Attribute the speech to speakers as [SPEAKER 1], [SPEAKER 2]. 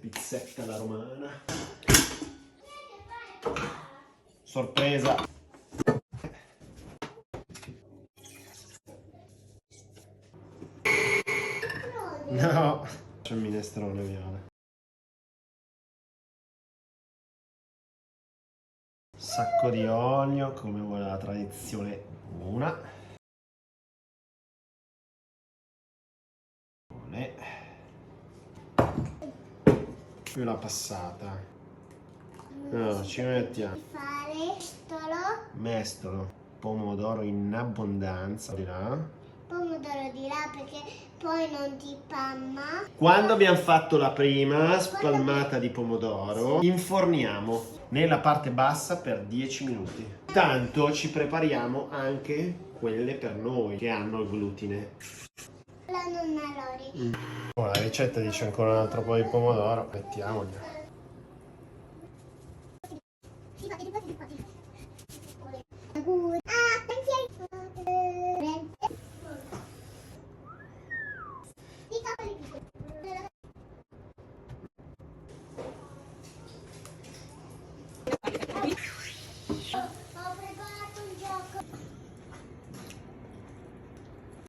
[SPEAKER 1] Pizzetta alla romana. Sorpresa. No, c'è il minestrone viola. Sacco di olio, come vuole la tradizione buona. Più la passata. No, ci mettiamo. Mestolo. Pomodoro in abbondanza di là.
[SPEAKER 2] Pomodoro di là perché poi non ti pamma.
[SPEAKER 1] Quando abbiamo fatto la prima spalmata di pomodoro, inforniamo nella parte bassa per 10 minuti. Intanto ci prepariamo anche quelle per noi che hanno il glutine.
[SPEAKER 2] La nonna Lori.
[SPEAKER 1] La ricetta dice ancora un altro po' di pomodoro, mettiamogli.